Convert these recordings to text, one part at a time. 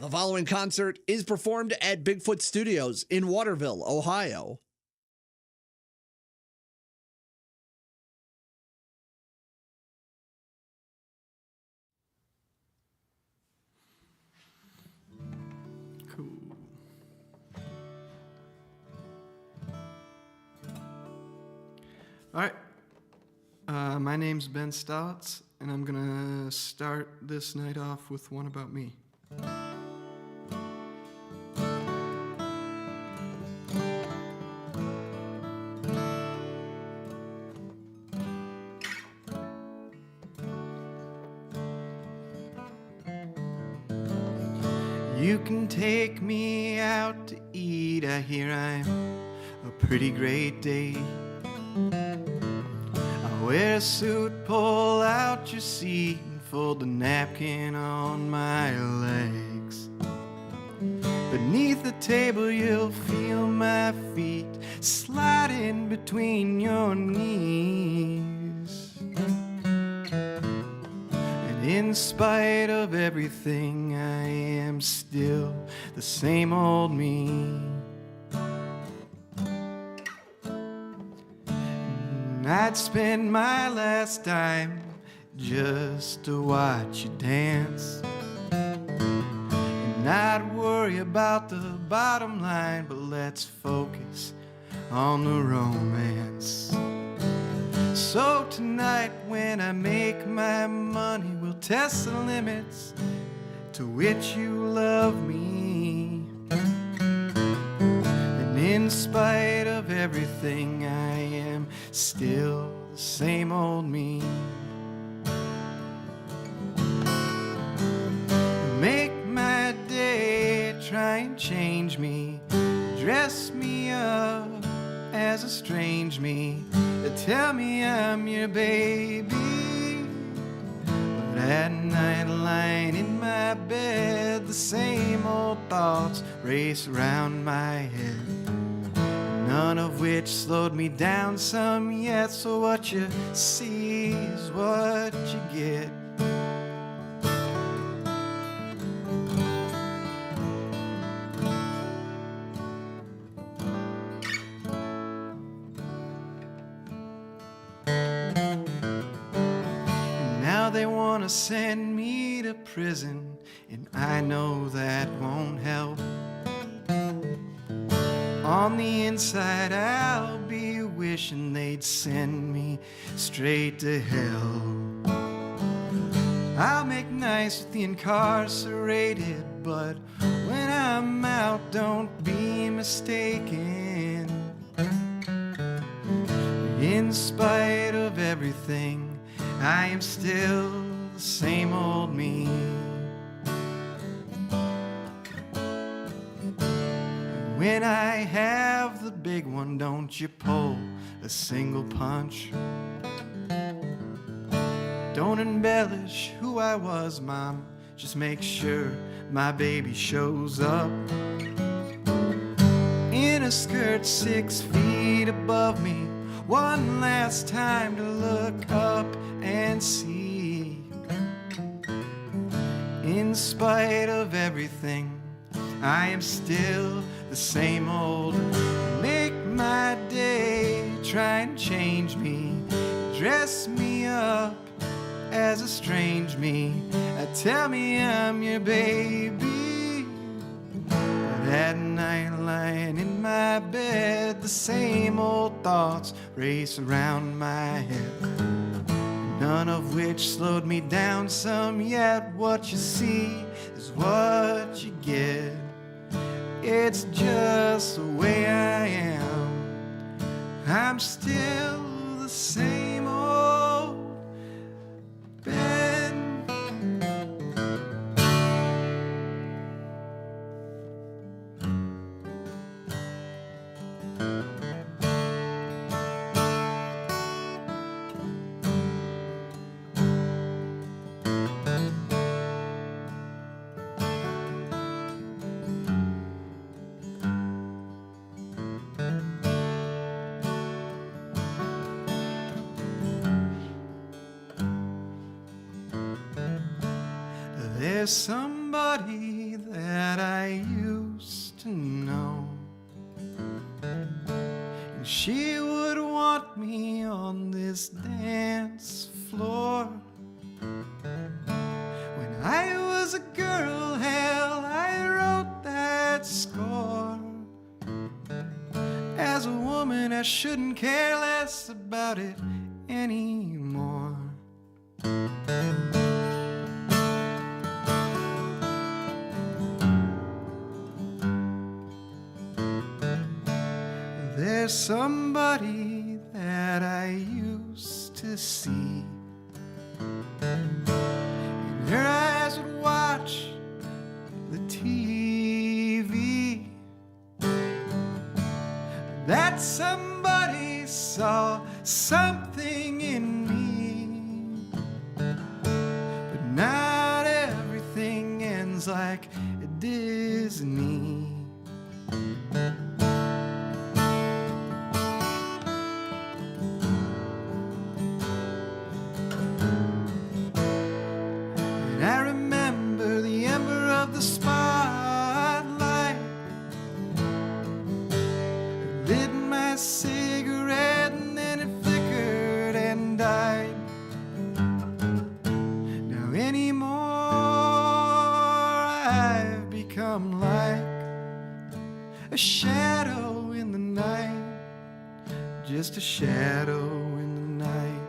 The following concert is performed at Bigfoot Studios in Waterville, Ohio. Cool. All right. My name's Ben Stalets, and I'm gonna start this night off with one about me. You can take me out to eat, I hear I'm a pretty great date. I'll wear a suit, pull out your seat, and fold the napkin on my legs. Beneath the table you'll feel my feet sliding between your knees. In spite of everything, I am still the same old me. And I'd spend my last dime just to watch you dance. And I'd worry about the bottom line, but let's focus on the romance. So tonight when I make my money, we'll test the limits to which you love me. And in spite of everything, I am still the same old me. Make my day, try and change me, dress me up as a strange me. Tell me I'm your baby, but at night lying in my bed, the same old thoughts race around my head, none of which slowed me down some yet. So what you see is what you get. They want to send me to prison, and I know that won't help. On the inside I'll be wishing they'd send me straight to hell. I'll make nice with the incarcerated, but when I'm out, don't be mistaken. In spite of everything, I am still the same old me. When I have the big one, don't you pull a single punch. Don't embellish who I was, Mom. Just make sure my baby shows up in a skirt 6 feet above me, one last time to look up and see. In spite of everything, I am still the same old. Make my day, try and change me, dress me up as a strange me. Tell me I'm your baby, but at night lying in my bed, the same old thoughts race around my head, none of which slowed me down some yet. What you see is what you get. It's just the way I am. I'm still the same old Ben. There's somebody that I used to know. And she would want me on this dance floor. When I was a girl, hell, I wrote that score. As a woman, I shouldn't care less about it anymore. There's somebody that I used to see, and her eyes would watch the TV. That somebody saw something in me, but not everything ends like Disney. And I remember the ember of the spotlight lit my cigarette, and then it flickered and died. Now anymore I've become like a shadow in the night, just a shadow in the night.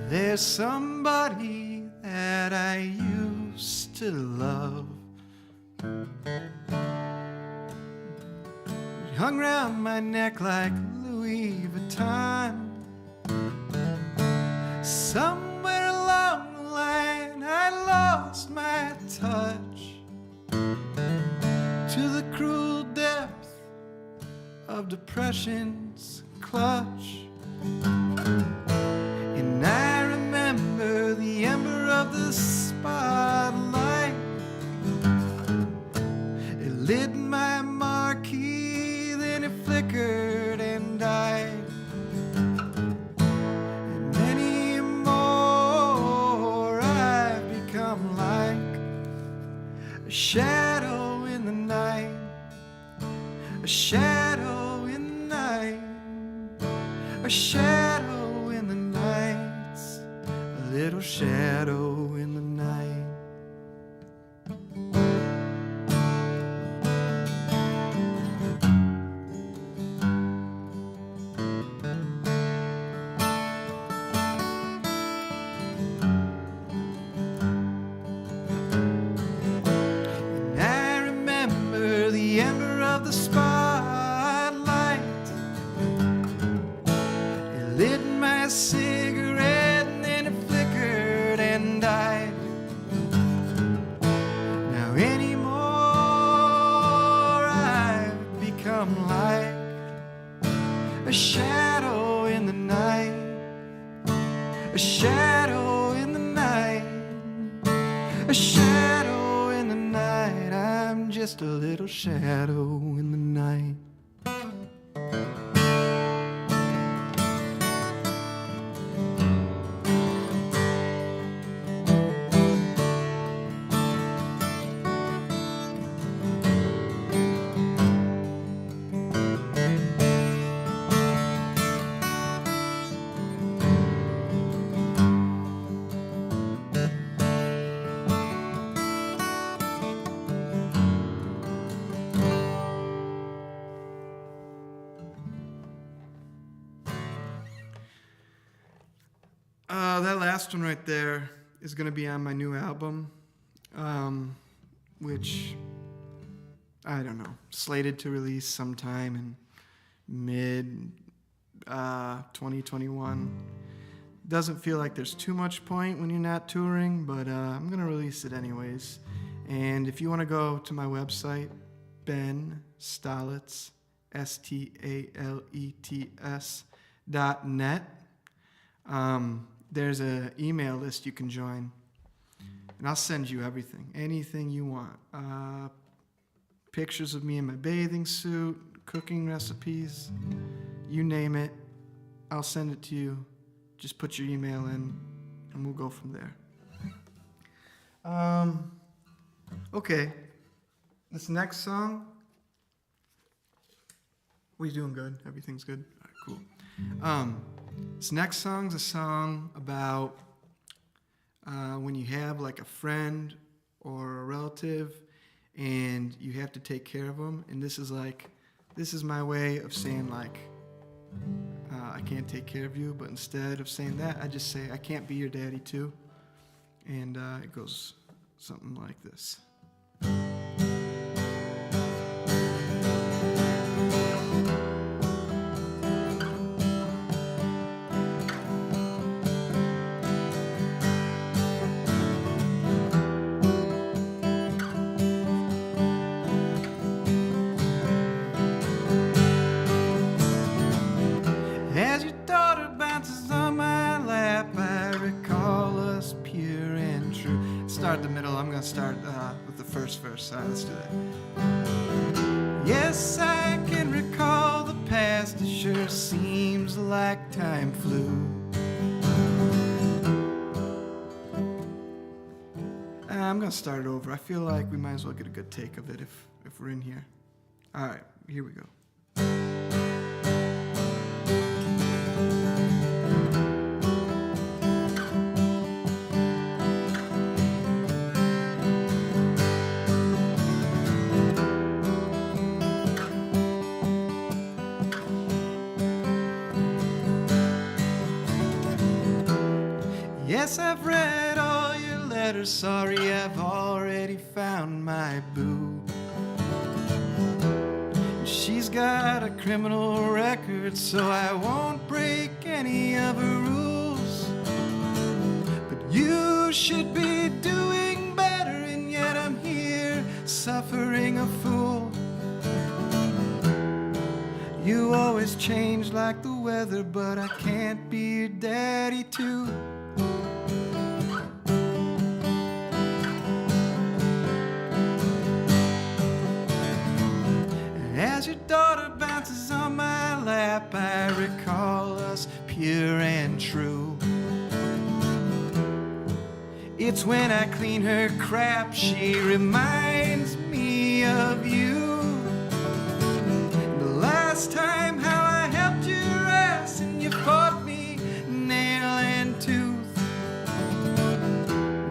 There's somebody that I used to love. It hung round my neck like Louis Vuitton. Somewhere along the line I lost my touch to the cruel depth of depression's clutch. And I remember the ember of the spotlight. It lit my marquee, then it flickered and died. And anymore I've become like a shadow in the night, a shadow in the night, a shadow in the night, a little shadow in the night. And I remember the ember of the spotlight. It lit my cigarette, and then it flickered and died. Now anymore I've become like a shadow in the night, a shadow in the night, a shadow in the night. I'm just a little shadow in the night. That last one right there is going to be on my new album, which, I don't know, slated to release sometime in mid 2021. Doesn't feel like there's too much point when you're not touring, but I'm going to release it anyways. And if you want to go to my website, Ben Stalets, STALETS.net, there's an email list you can join. And I'll send you everything, anything you want. Pictures of me in my bathing suit, cooking recipes, you name it. I'll send it to you. Just put your email in, and we'll go from there. Okay. This next song. We doing good? Everything's good? All right, cool. This next song's a song about when you have like a friend or a relative and you have to take care of them. And this is my way of saying like, I can't take care of you, but instead of saying that, I just say, I can't be your daddy too. And it goes something like this. As your daughter bounces on my lap, I recall us pure and true. Start the middle. I'm going to start with the first verse. All right, let's do that. Yes, I can recall the past. It sure seems like time flew. I'm going to start it over. I feel like we might as well get a good take of it if we're in here. All right, here we go. Yes, I've read all your letters. Sorry, I've already found my boo. She's got a criminal record, so I won't break any of her rules. But you should be doing better, and yet I'm here suffering a fool. You always change like the weather, but I can't be your daddy too. As your daughter bounces on my lap, I recall us pure and true. It's when I clean her crap, she reminds me of you. The last time how I helped your ass and you fought me nail and tooth.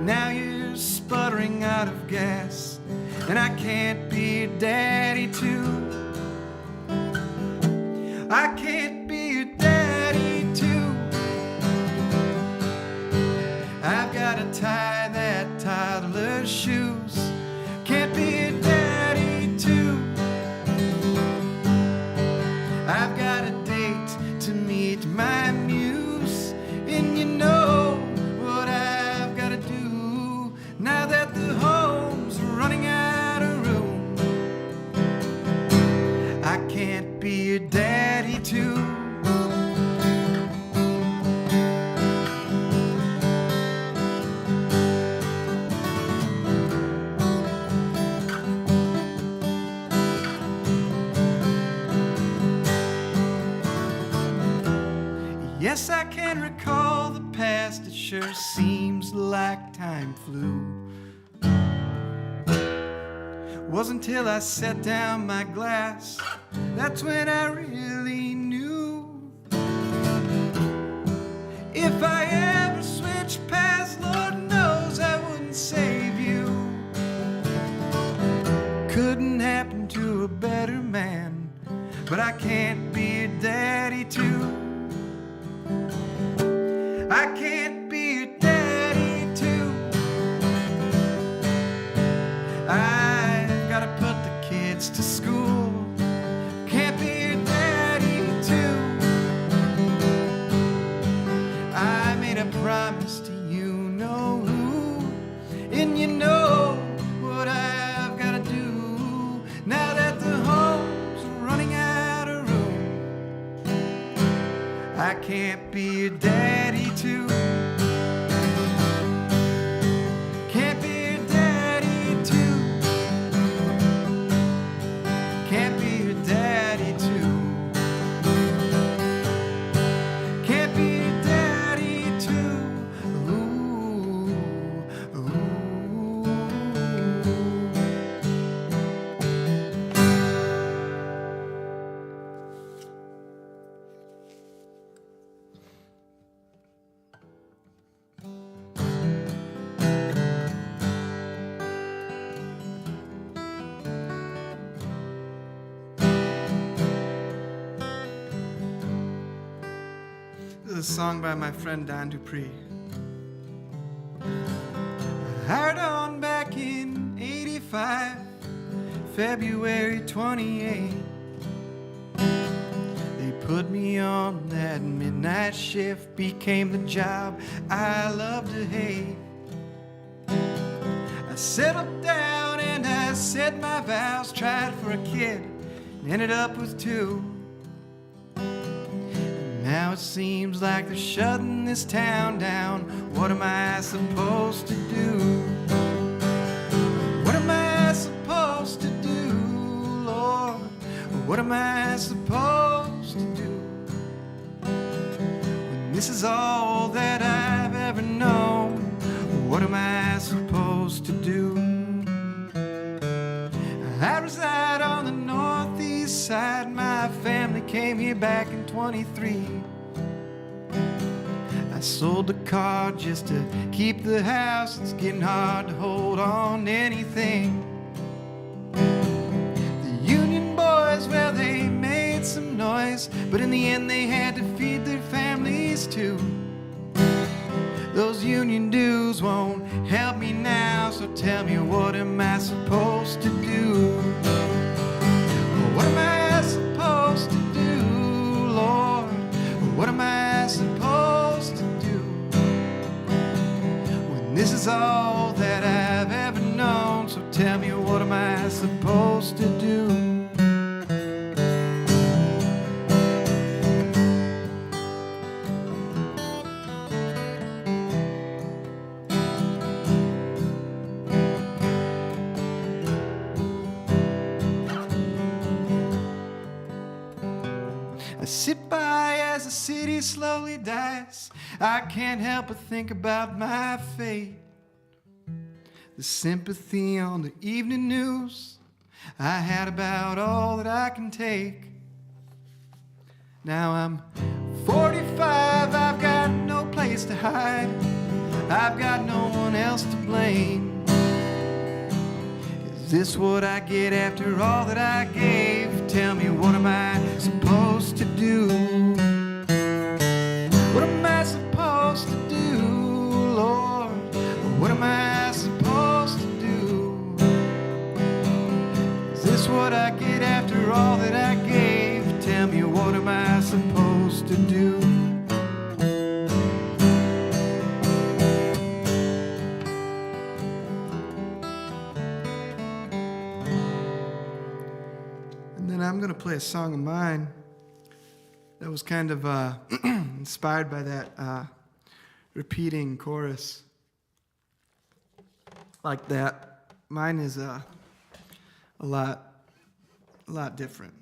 Now you're sputtering out of gas, and I can't be your daddy too. I can't be your daddy too. I've got to tie that toddler's shoes. Can't be your daddy too. I've got a date to meet my muse, and you know what I've got to do now that the home's running out of room. I can't be your daddy too. Yes, I can recall the past. It sure seems like time flew. Wasn't till I set down my glass, that's when I really knew. If I ever switched paths, Lord knows I wouldn't save you. Couldn't happen to a better man, but I can't be your daddy too. I can't be your daddy too. I've got to put the kids to school. Can't be your daddy too. I made a promise to you know who, and you know what I've got to do now that the home's running out of room. I can't be your daddy too. Can't be is a song by my friend Dupree. I hired on back in 85, February 28. They put me on that midnight shift, became the job I love to hate. I settled down and I said my vows, tried for a kid, ended up with two. And now it seems like they're shutting this town down. What am I supposed to do? What am I supposed to do, Lord? What am I supposed to do when this is all that I've ever known? What am I supposed to do? I reside on the northeast side. My family came here back in 23. I sold the car just to keep the house. It's getting hard to hold on to anything. The union boys, well, they made some noise, but in the end they had to feed their families too. Those union dues won't help me now, so tell me, what am I supposed to do? What am I supposed to do, Lord? What am I supposed to do when this is all that I've ever known? So tell me, what am I supposed to do? I sit by as the city slowly dies. I can't help but think about my fate. The sympathy on the evening news, I had about all that I can take. Now I'm 45, I've got no place to hide. I've got no one else to blame. Is this what I get after all that I gave? Tell me, what am I supposed to do? What am I supposed to do, Lord? What am I supposed to do? Is this what I get after all that I gave? Tell me, what am I supposed to do? I'm going to play a song of mine that was kind of inspired by that repeating chorus like that. Mine is a lot different.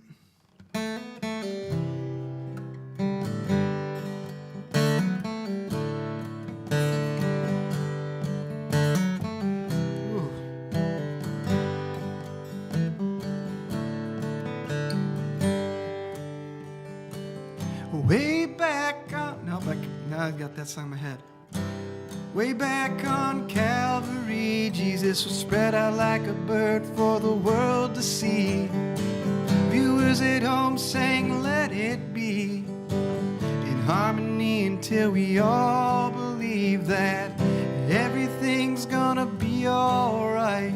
Way back on, now I've got that song in my head. Way back on Calvary, Jesus was spread out like a bird for the world to see. Viewers at home sang, let it be, in harmony until we all believe that everything's gonna be alright.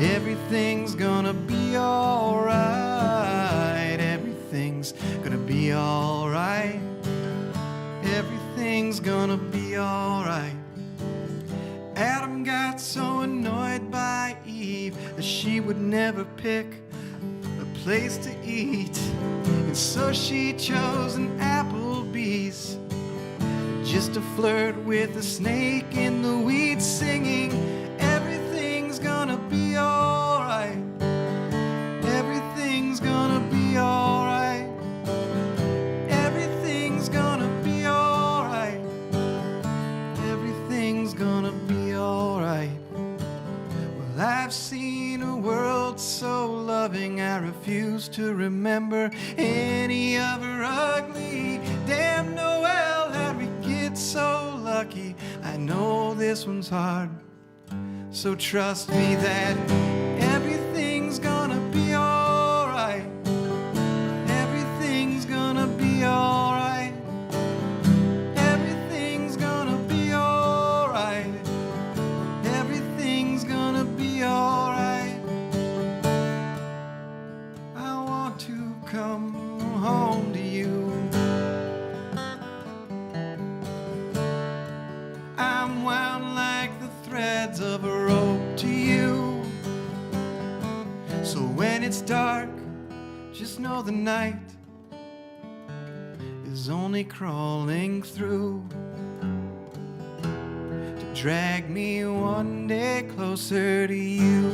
Everything's gonna be alright. Everything's gonna be alright. Everything's gonna be alright. Adam got so annoyed by Eve that she would never pick a place to eat, and so she chose an Applebee's just to flirt with a snake in the weeds, singing, everything's gonna be alright. Everything's gonna be alright. Everything's gonna be alright. Everything's gonna be alright. Well, I've seen a world so loving I refuse to remember any of her ugly. Damn Noel, how'd we get so lucky? I know this one's hard, so trust me that everything's gonna be alright. Everything's gonna be alright. threads of a rope to you. So when it's dark, just know the night is only crawling through to drag me one day closer to you.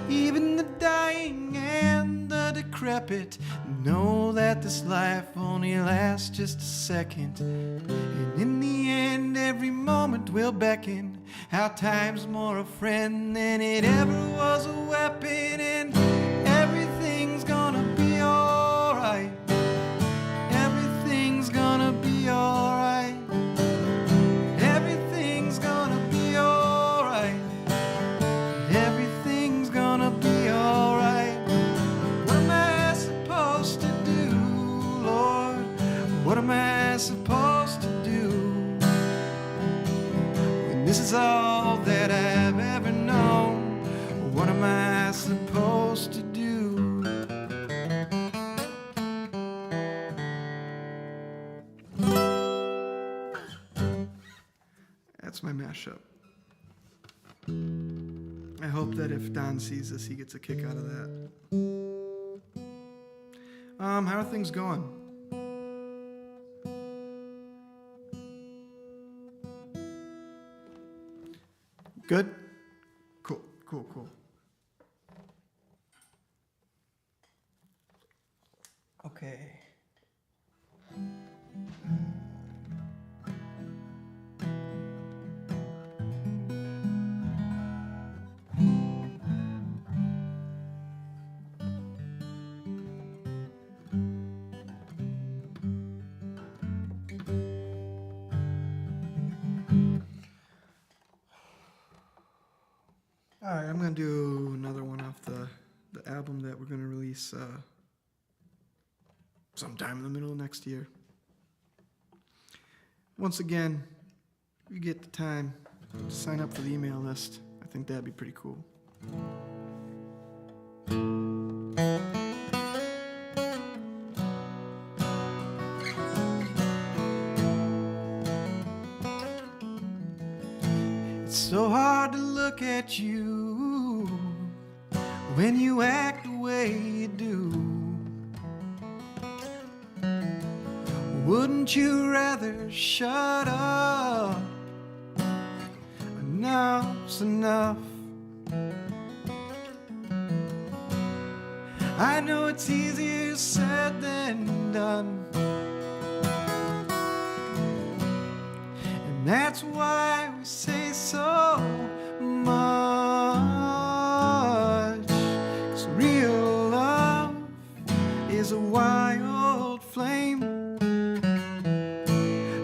Even the dying and the decrepit know that this life only lasts just a second, and in the end every moment will beckon. How time's more a friend than it ever was a weapon, and everything's gonna be alright. Everything's gonna be alright. Everything's gonna be alright. Everything's gonna be alright. What am I supposed to do, Lord? What am I supposed to do when this is all that I've ever known? What am I supposed to do? That's my mashup. I hope that if Don sees this, he gets a kick out of that. How are things going? Good? Cool. Okay. All right, I'm going to do another one off the album that we're going to release sometime in the middle of next year. Once again, if you get the time, sign up for the email list. I think that'd be pretty cool. It's so hard to look at you when you act the way you do. Wouldn't you rather shut up? Enough's enough. I know it's easier said than done, and that's why we say so much. 'Cause real love is a wild flame,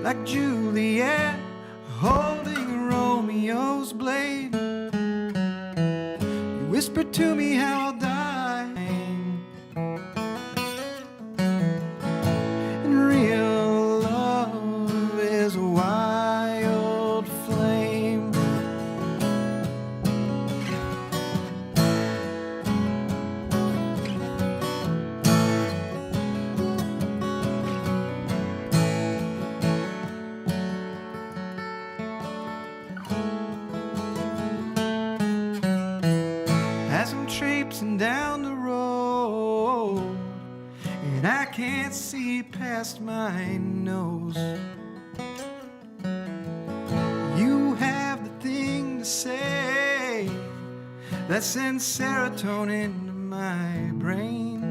like Juliet holding Romeo's blade. You whisper to me how I'll die, and real love is a wild flame. As I'm traipsing down the road, and I can't see past my nose, you have the thing to say that sends serotonin to my brain.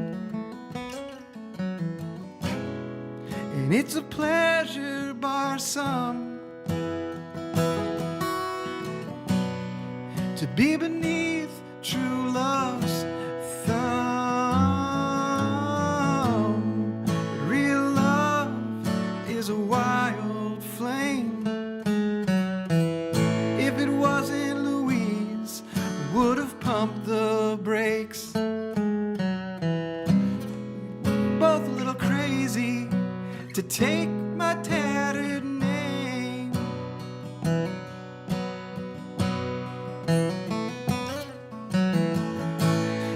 And it's a pleasure bar some to be beneath true love's thumb. Real love is a wild flame. If it wasn't Louise, would have pumped the brakes. Both a little crazy to take my tattered name.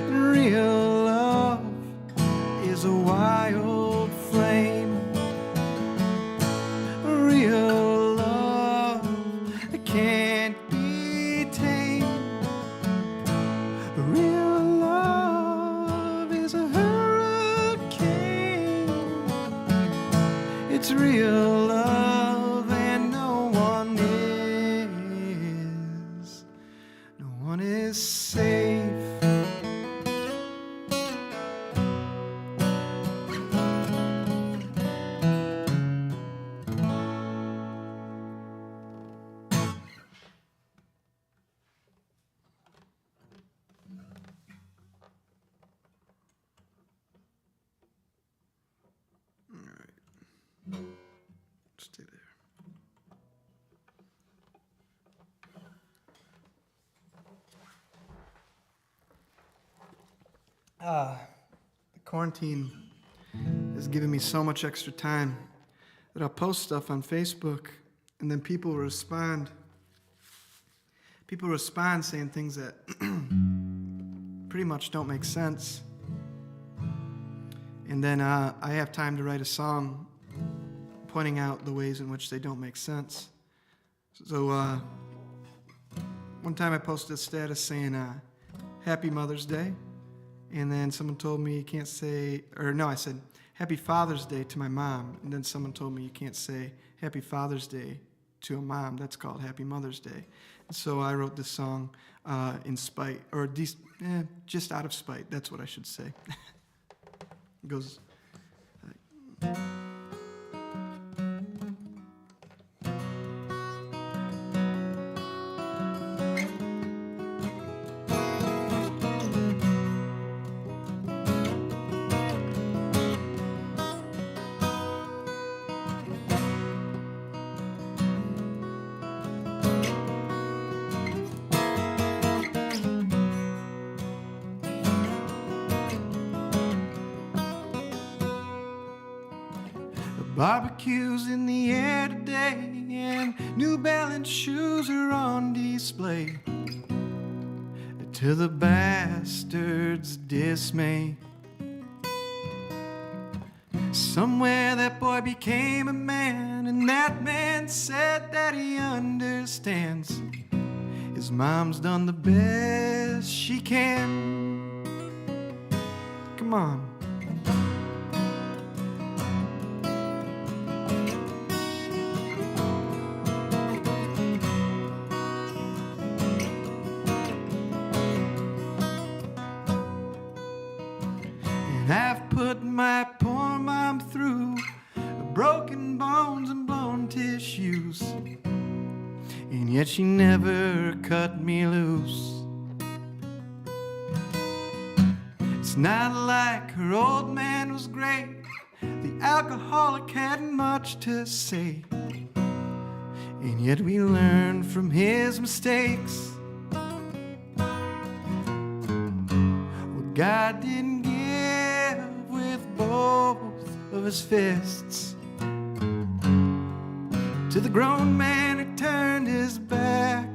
Real love is a wild flame. Real love it's real love, and no one is safe. Stay there. The quarantine has given me so much extra time that I'll post stuff on Facebook and then people respond. People respond saying things that pretty much don't make sense. And then I have time to write a song pointing out the ways in which they don't make sense. So one time I posted a status saying, Happy Mother's Day. And then someone told me you can't say, or no, I said, Happy Father's Day to my mom. And then someone told me you can't say Happy Father's Day to a mom. That's called Happy Mother's Day. And so I wrote this song in spite, or just out of spite. That's what I should say. It goes like, barbecues in the air today, and New Balance shoes are on display, to the bastard's dismay. Somewhere that boy became a man, and that man said that he understands. His mom's done the best she can. Come on. I've put my poor mom through broken bones and blown tissues, and yet she never cut me loose. It's not like her old man was great, the alcoholic hadn't much to say, and yet we learned from his mistakes. What God didn't give both of his fists to the grown man who turned his back.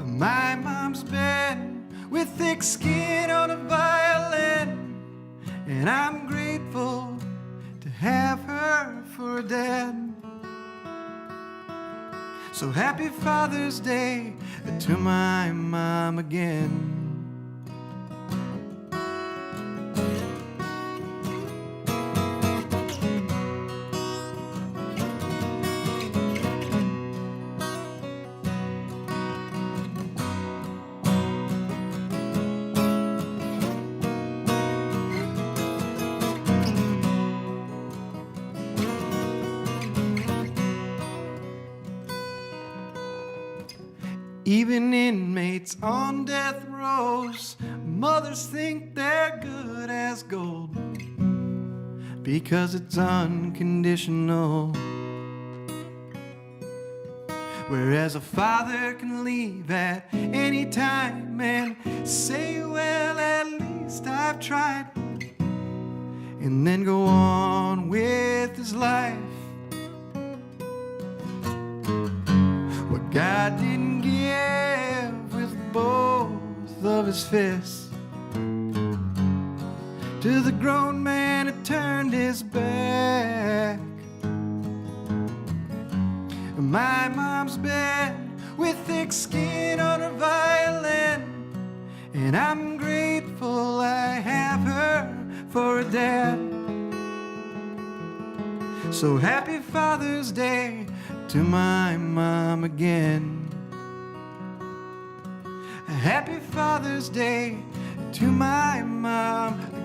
My mom's bed with thick skin on a violin, and I'm grateful to have her for a dad. So happy Father's Day to my mom again. Even inmates on death rows, mothers think they're good as gold because it's unconditional. Whereas a father can leave at any time and say, well, at least I've tried, and then go on with his life. What God didn't give with both of his fists to the grown man who turned his back. My mom's bed with thick skin on her violin, and I'm grateful I have her for a dad. So happy Father's Day to my mom again. Happy Father's Day to my mom again.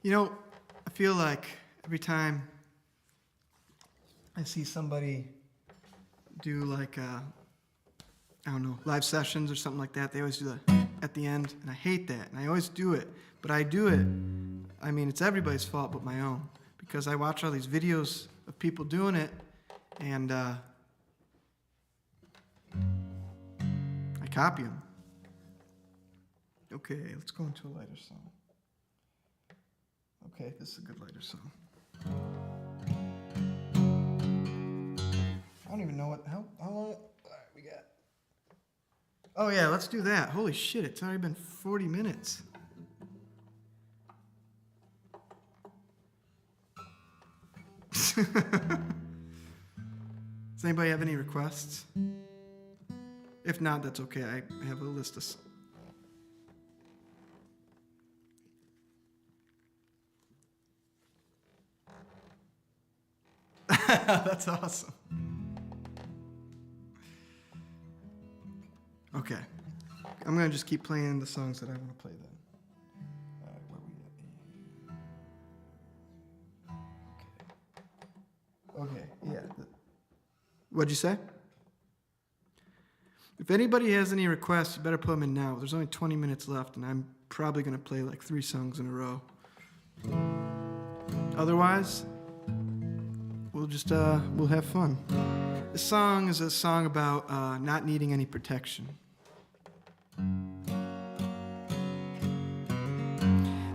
You know, I feel like every time I see somebody do like, I don't know, live sessions or something like that, they always do that at the end, and I hate that, and I always do it, but I do it. I mean, it's everybody's fault but my own, because I watch all these videos of people doing it, and I copy them. Okay, let's go into a lighter song. Okay, this is a good lighter song. I don't even know how long. All right, we got. Oh yeah, let's do that. Holy shit, it's already been 40 minutes. Does anybody have any requests? If not, that's okay. I have a list of. That's awesome. Okay. I'm going to just keep playing the songs that I want to play then. Where we at? Okay, yeah. What'd you say? If anybody has any requests, you better put them in now. There's only 20 minutes left, and I'm probably going to play like 3 songs in a row. Otherwise, we'll have fun. This song is a song about not needing any protection.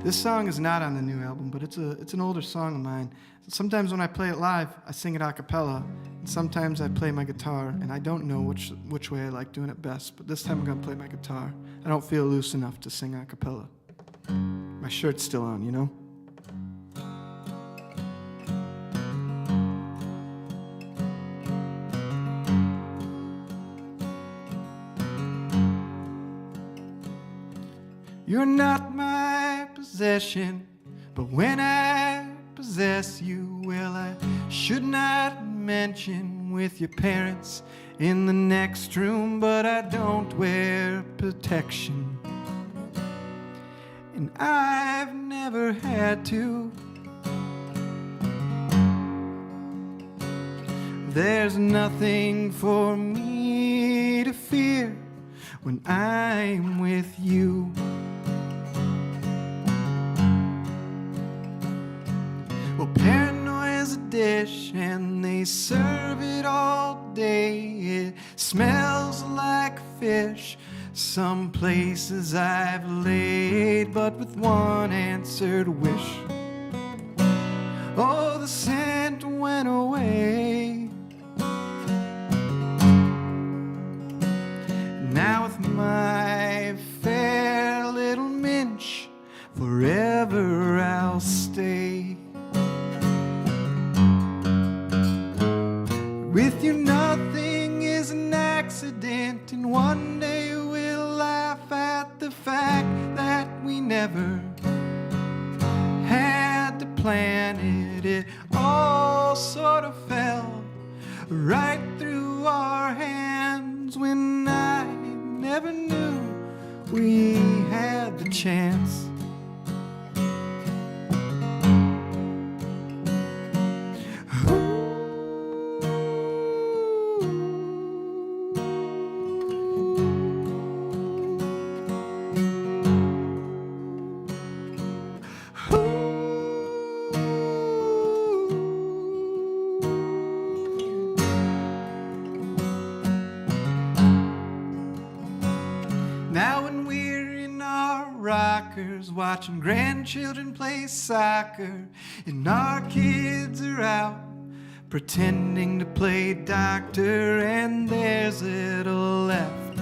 This song is not on the new album, but it's an older song of mine. Sometimes when I play it live, I sing it a cappella, and sometimes I play my guitar, and I don't know which way I like doing it best, but this time I'm gonna play my guitar. I don't feel loose enough to sing a cappella. My shirt's still on, you know? You're not my possession, but when I possess you, well, I should not mention with your parents in the next room, but I don't wear protection, and I've never had to. There's nothing for me to fear when I'm with you. Well, paranoia's a dish, and they serve it all day. It smells like fish. Some places I've laid, but with one answered wish. Oh, the scent went away. Now with my fair little minch, forever I'll stay. With you nothing is an accident, and one day we'll laugh at the fact that we never had to plan it. It all sort of fell right through our hands when I never knew we had the chance. Now when we're in our rockers, watching grandchildren play soccer, and our kids are out pretending to play doctor, and there's little left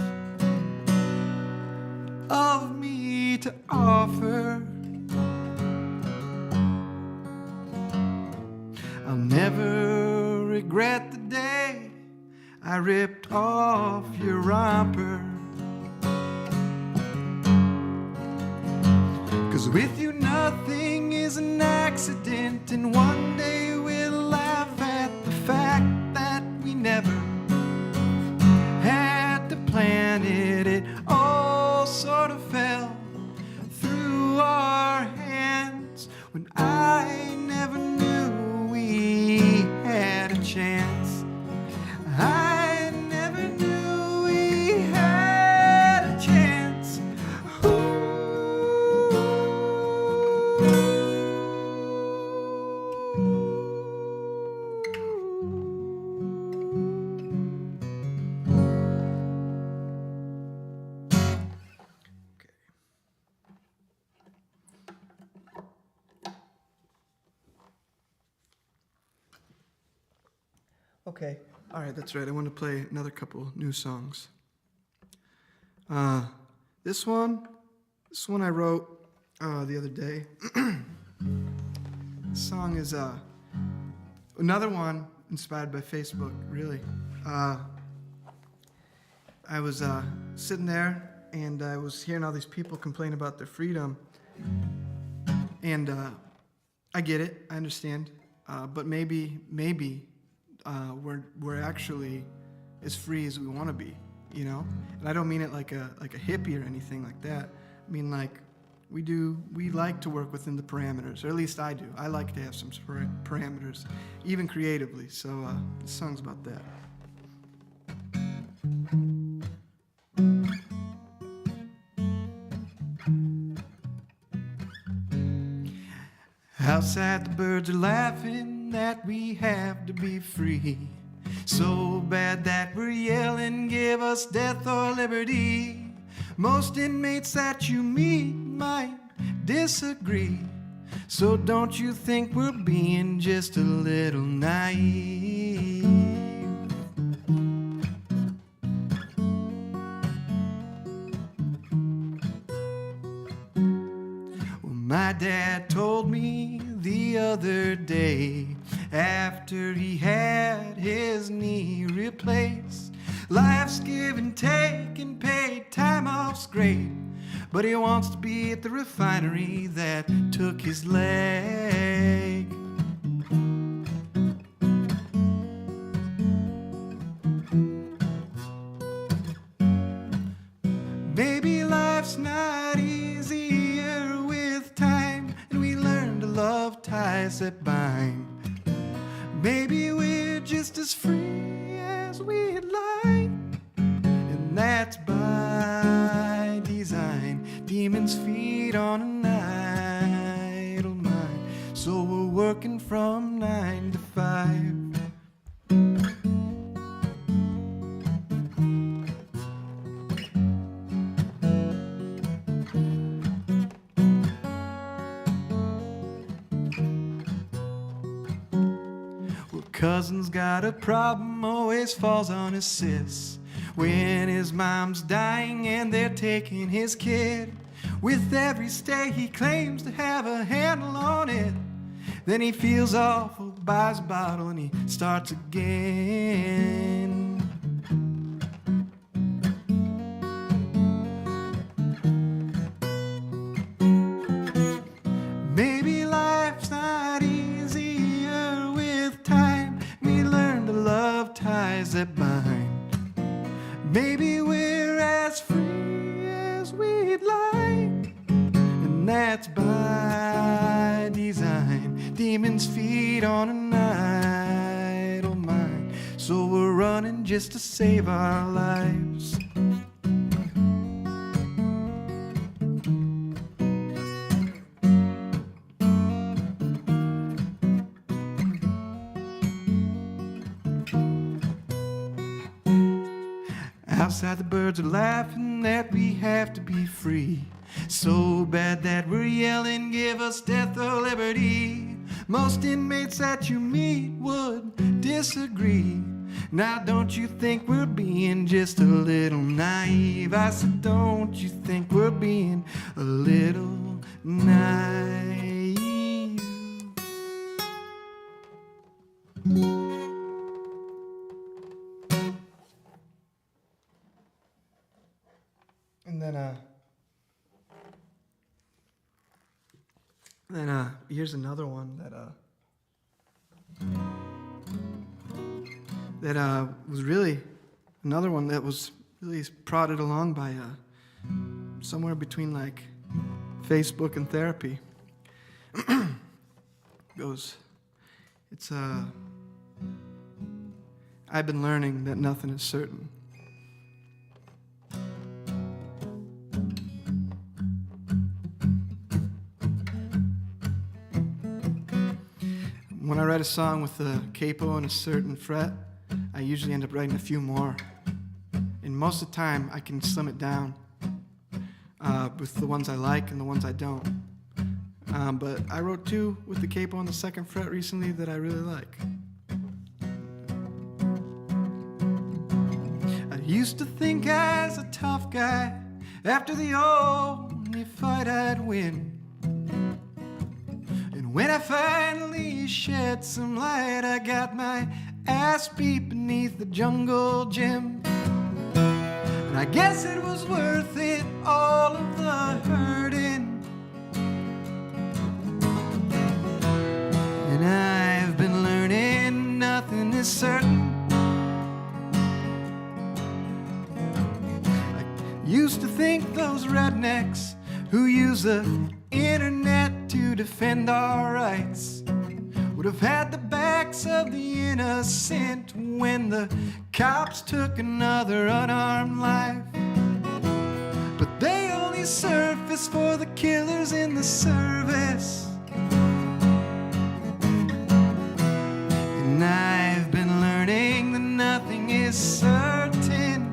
of me to offer. I'll never regret the day I ripped off your romper. 'Cause with you nothing is an accident, and one day we'll laugh at the fact that we never had to plan it. It all sort of fell through our hands when I never knew we had a chance. I never knew we had a chance. Okay. All right, that's right. I want to play another couple new songs. This one I wrote the other day. This song is another one inspired by Facebook, really. I was sitting there and I was hearing all these people complain about their freedom. And I get it, I understand. But maybe we're actually as free as we want to be, you know? And I don't mean it like a hippie or anything like that. I mean, like, we like to work within the parameters, or at least I do. I like to have some parameters, even creatively. So this song's about that. Outside the birds are laughing that we have to be free. So bad that we're yelling, give us death or liberty. Most inmates that you meet might disagree. So don't you think we're being just a little naive? Well, my dad told me the other day, after he had his knee replaced, life's give and take and paid time off's great, but he wants to be at the refinery that took his leg. Maybe life's not easier with time, and we learn to love ties that bind. Maybe we're just as free as we'd like, and that's by design. Demons feed on an idle mind, so we're working from 9 to 5. Cousin's got a problem, always falls on his sis. When his mom's dying and they're taking his kid, with every stay he claims to have a handle on it. Then he feels awful, buys a bottle, and he starts again. Maybe life's not easier with time. We learn to love ties that bind. Maybe we're as free as we'd like, and that's by design. Demons feed on an idle mind, so we're running just to save our lives. Outside the birds are laughing that we have to be free. So bad that we're yelling, give us death or liberty. Most inmates that you meet would disagree. Now don't you think we're being just a little naive? I said, don't you think we're being a little naive? And then here's another one that was really another one that was really prodded along by somewhere between like Facebook and therapy. It's I've been learning that nothing is certain. When I write a song with a capo and a certain fret, I usually end up writing a few more. And most of the time, I can slim it down with the ones I like and the ones I don't. But I wrote two with the capo on the second fret recently that I really like. I used to think I was a tough guy. After the only fight I'd win. When I finally shed some light, I got my ass beat beneath the jungle gym. And I guess it was worth it, all of the hurting. And I've been learning nothing is certain. I used to think those rednecks who use the internet to defend our rights would have had the backs of the innocent when the cops took another unarmed life. But they only surface for the killers in the service. And I've been learning that nothing is certain.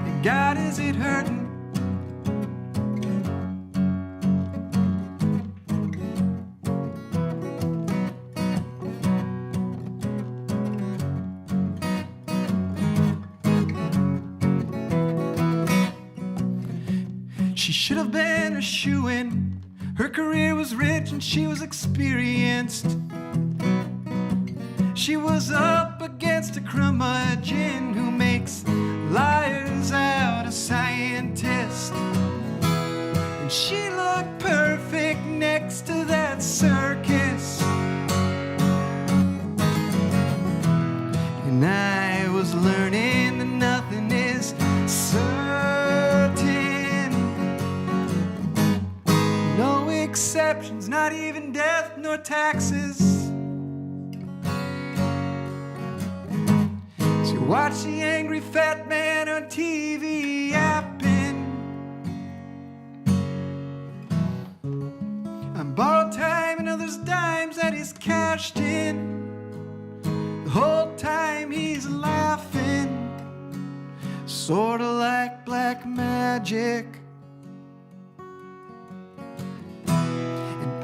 And God, is it hurting? She should have been a shoo-in. Her career was rich and she was experienced. She was up against a curmudgeon who makes liars out of scientists. And she looked perfect next to that circus. And I was learning that nothing is certain. No exceptions, not even death nor taxes. So watch the angry fat man on TV yapping. On borrowed time and others' dimes that he's cashed in. The whole time he's laughing, sorta like black magic.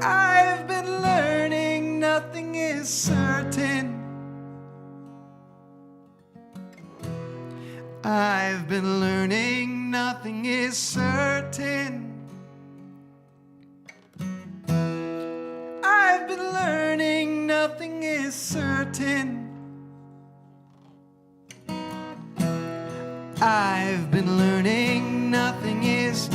I've been learning nothing is certain. I've been learning nothing is certain. I've been learning nothing is certain. I've been learning nothing is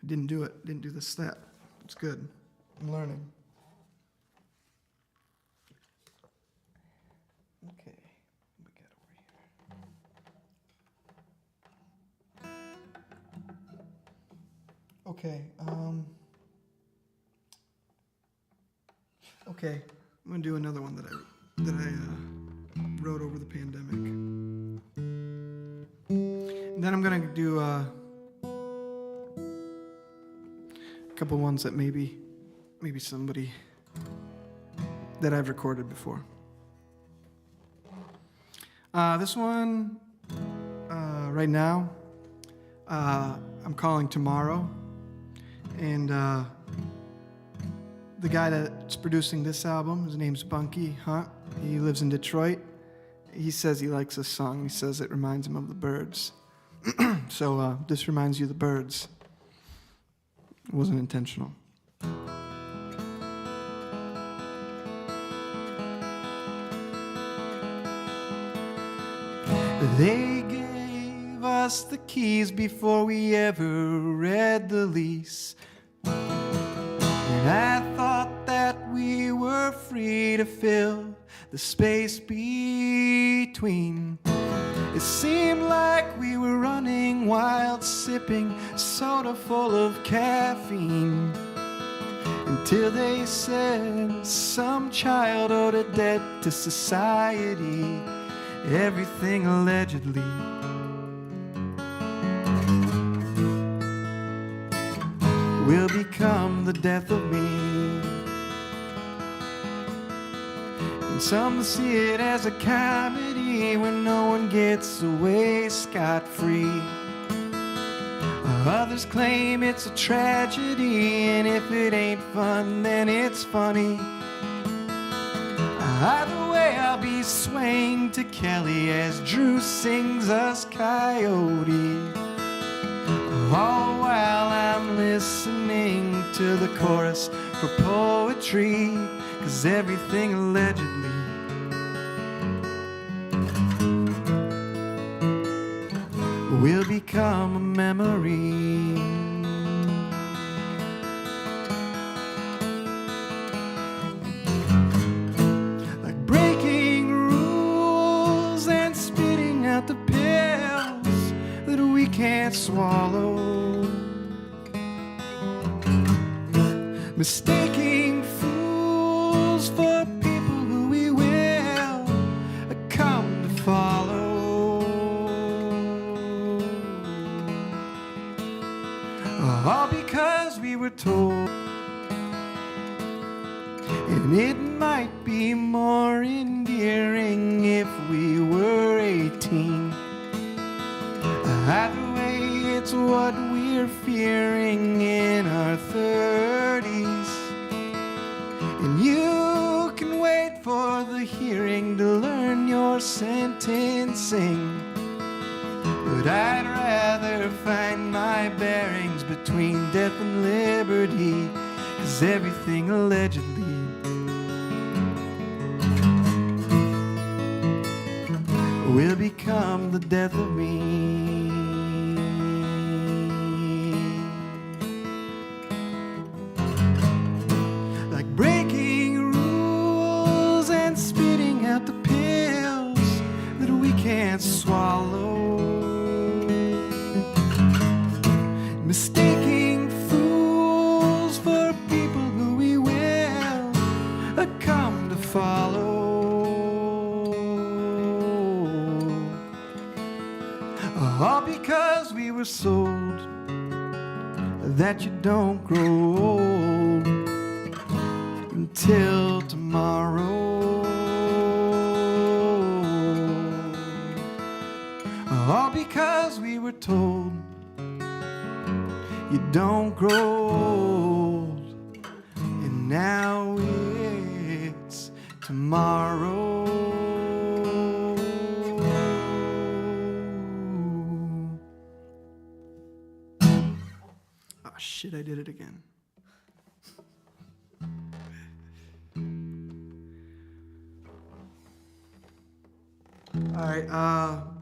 Didn't do it. Didn't do the step. It's good. I'm learning. Okay, what we got over here? Okay, okay, I'm gonna do another one that I wrote over the pandemic. And then I'm gonna do a couple ones that maybe somebody that I've recorded before. This one, right now, I'm calling Tomorrow, and the guy that's producing this album, his name's Bunky Hunt. He lives in Detroit. He says he likes this song. He says it reminds him of the Birds. So this reminds you of the Birds. It wasn't intentional. They gave us the keys before we ever read the lease. And I thought that we were free to fill the space between. It seemed like we were running wild, sipping soda full of caffeine, until they said some child owed a debt to society, everything allegedly. Will become the death of me. And some see it as a comedy when no one gets away scot-free. Others claim it's a tragedy, and if it ain't fun, then it's funny. Either way, I'll be swaying to Kelly as Drew sings us Coyote, all while I'm listening to the chorus for poetry, 'cause everything allegedly will become a memory. Like breaking rules and spitting out the pills that we can't swallow. Mistaking fools for people who we will come to follow. All because we were told. And it might be more endearing if we were 18. Either way, it's what we're fearing in our 30s. And you can wait for the hearing to learn your sentencing. But I'd rather find my bearings between death and liberty, 'cause everything allegedly will become the death of me. Like breaking rules and spitting out the pills that we can't swallow. Mistaking fools for people who we will come to follow. All because we were sold that you don't grow old until tomorrow. All because we were told you don't grow old, and now it's tomorrow. Oh shit, I did it again. All right,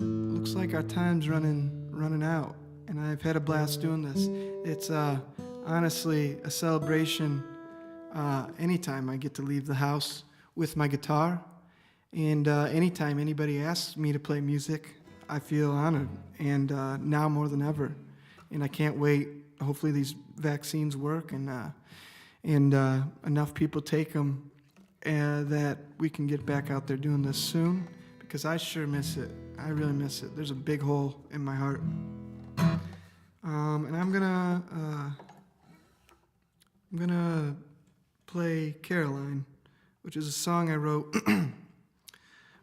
looks like our time's running out, and I've had a blast doing this. It's honestly a celebration anytime I get to leave the house with my guitar. And anytime anybody asks me to play music, I feel honored, and now more than ever. And I can't wait. Hopefully these vaccines work, and enough people take them that we can get back out there doing this soon, because I sure miss it. I really miss it. There's a big hole in my heart. And I'm gonna play Caroline, which is a song I wrote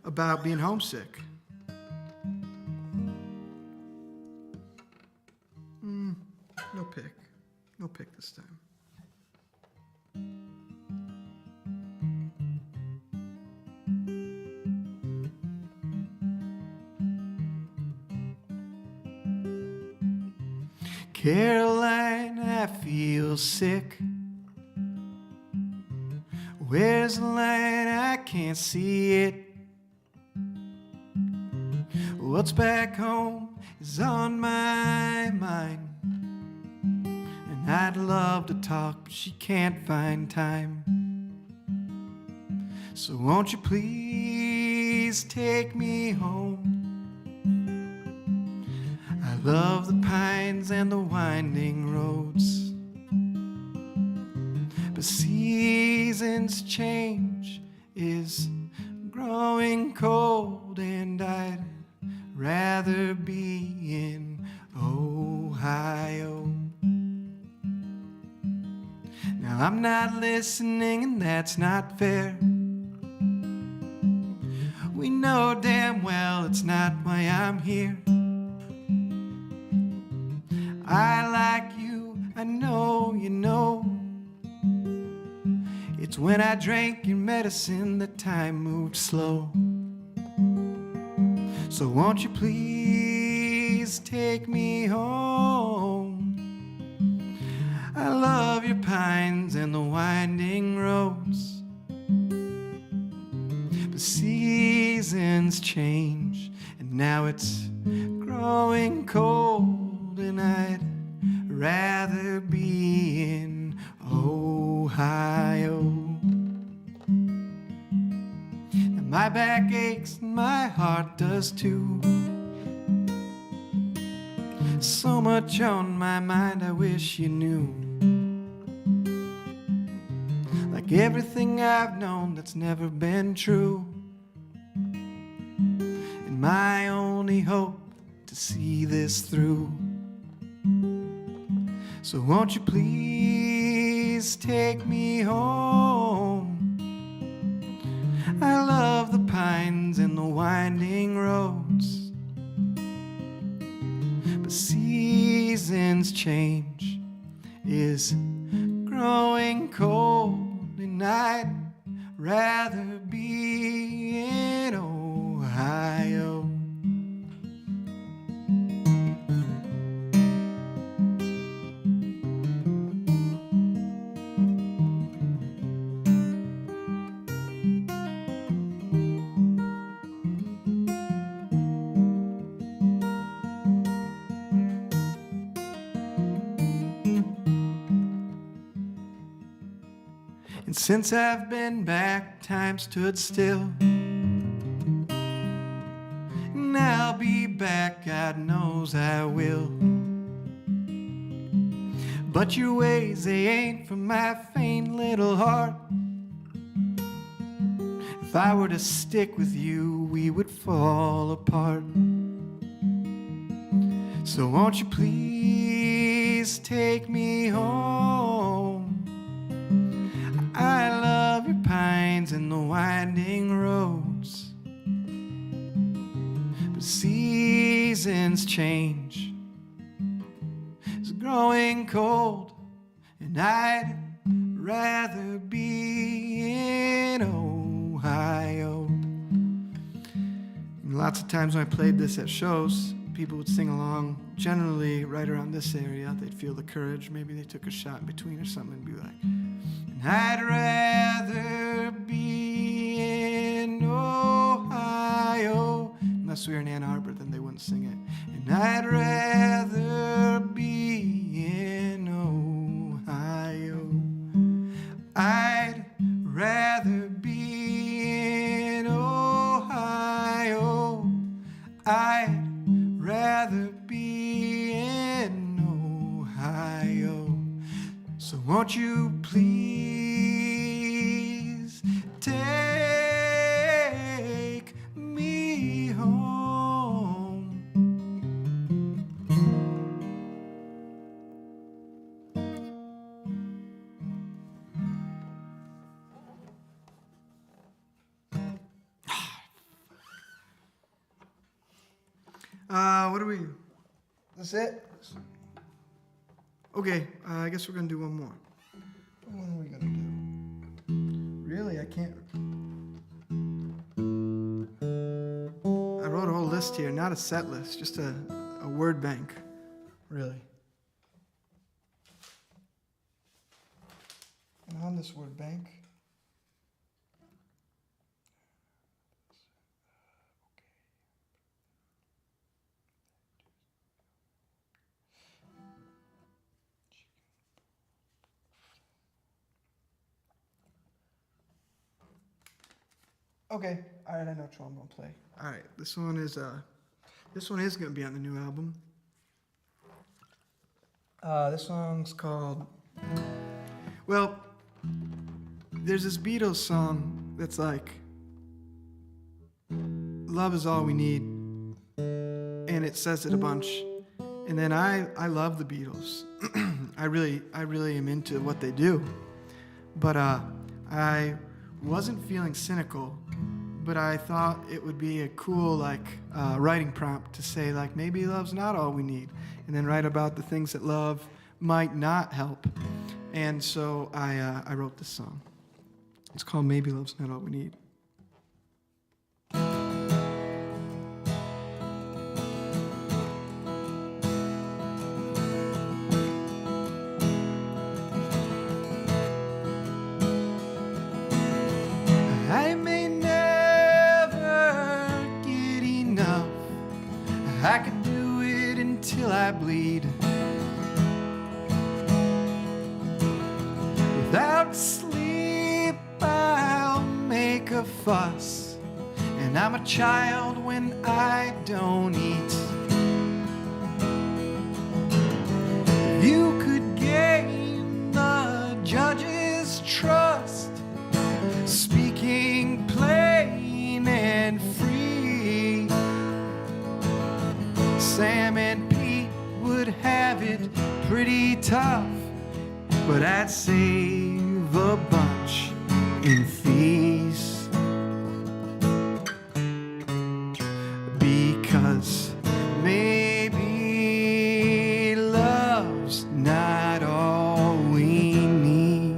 about being homesick. No pick this time. Caroline, I feel sick. Where's the line? I can't see it. What's back home is on my mind, and I'd love to talk, but she can't find time. So won't you please take me home? I love the pines and the winding roads, but seasons change, is growing cold, and I'd rather be in Ohio. Now I'm not listening, and that's not fair. We know damn well it's not why I'm here. I like you, I know you know. It's when I drank your medicine that time moved slow. So won't you please take me home? I love your pines and the winding roads, but seasons change, and now it's growing cold, and I'd rather be in Ohio. Now my back aches and my heart does too. So much on my mind I wish you knew. Like everything I've known that's never been true, and my only hope to see this through. So won't you please take me home? I love the pines and the winding roads, but seasons change, is growing cold, and I'd rather be in Ohio. And since I've been back, time stood still. And I'll be back, God knows I will. But your ways, they ain't for my faint little heart. If I were to stick with you, we would fall apart. So won't you please take me home? I love your pines and the winding roads, but seasons change, it's growing cold, and I'd rather be in Ohio. And lots of times when I played this at shows, people would sing along. Generally, right around this area, they'd feel the courage. Maybe they took a shot in between or something and be like, I'd rather be in Ohio. Unless we were in Ann Arbor, then they wouldn't sing it. And I'd rather be in Ohio. I'd rather be in Ohio. I'd rather be in Ohio. So won't you please take me home? What are we? That's it? Okay, I guess we're gonna do one more. What one are we gonna do? Really, I can't. I wrote a whole list here, not a set list, just a word bank, really. And on this word bank, okay, all right, I know which one I'm gonna play. All right, this one is gonna be on the new album. This song's called, well, there's this Beatles song that's like, love is all we need, and it says it a bunch. And then I love the Beatles. I really am into what they do. But I wasn't feeling cynical, but I thought it would be a cool writing prompt to say like, maybe love's not all we need, and then write about the things that love might not help. And so I wrote this song. It's called Maybe Love's Not All We Need. I may never get enough. I can do it until I bleed. Without sleep, I'll make a fuss, and I'm a child when I don't eat. If you could gain the judge's trust, speaking plain and free, Sam and Pete would have it pretty tough, but I'd save a bunch in fees. Because maybe love's not all we need.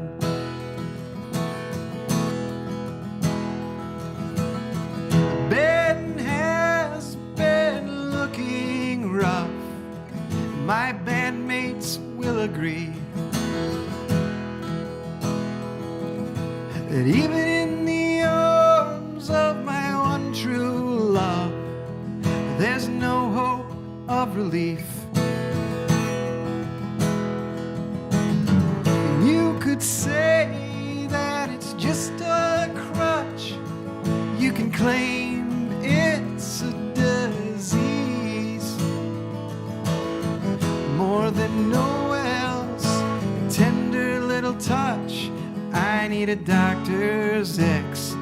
Ben has been looking rough. My bandmates will agree that even in the arms of my one true love, there's no hope of relief. And you could say that it's just a crutch. You can claim it's a disease. More than Noel's tender little touch, I need a doctor's expertise.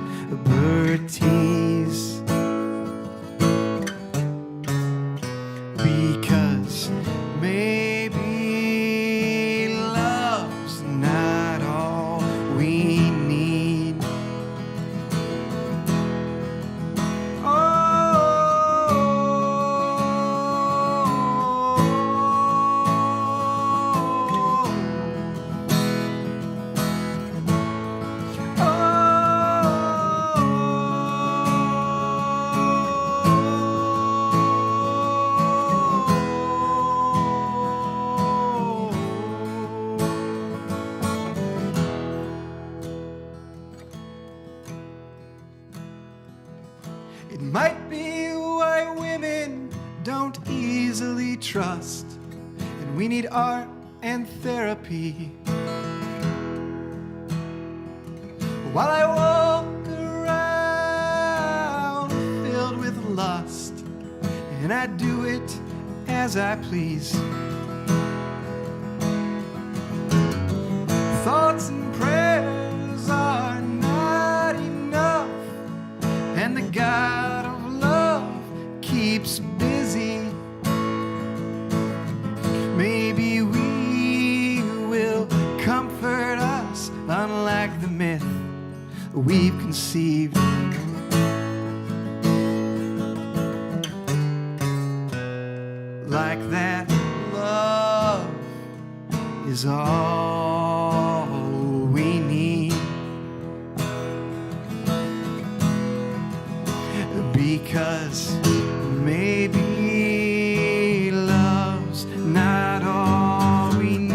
Because maybe love's not all we need. It might be why women don't easily trust, and we need art and therapy. while I walk around filled with lust, and I do it as I please. Thoughts and prayers are not enough, and the God of love keeps busy. Maybe we will comfort us, unlike the myth we've conceived. Like that love is all we need, because maybe love's not all we need.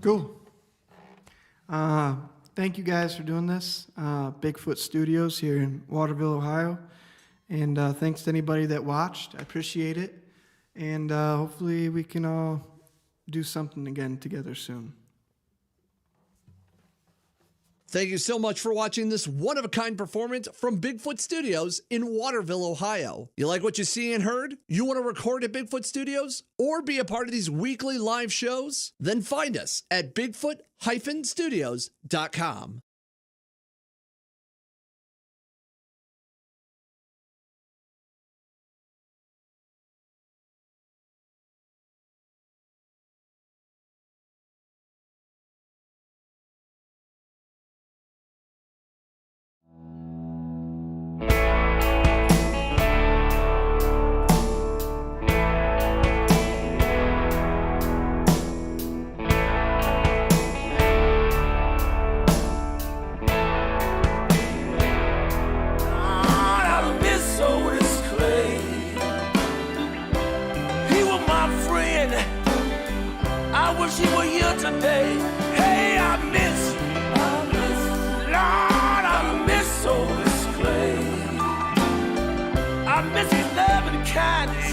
Cool. Thank you guys for doing this. Bigfoot Studios here in Waterville, Ohio. And thanks to anybody that watched. I appreciate it. And hopefully we can all do something again together soon. Thank you so much for watching this one-of-a-kind performance from Bigfoot Studios in Waterville, Ohio. You like what you see and heard? You want to record at Bigfoot Studios or be a part of these weekly live shows? Then find us at bigfoot-studios.com. She were here today. Hey, I miss Lord, I miss Otis Clay. I miss his love and kindness.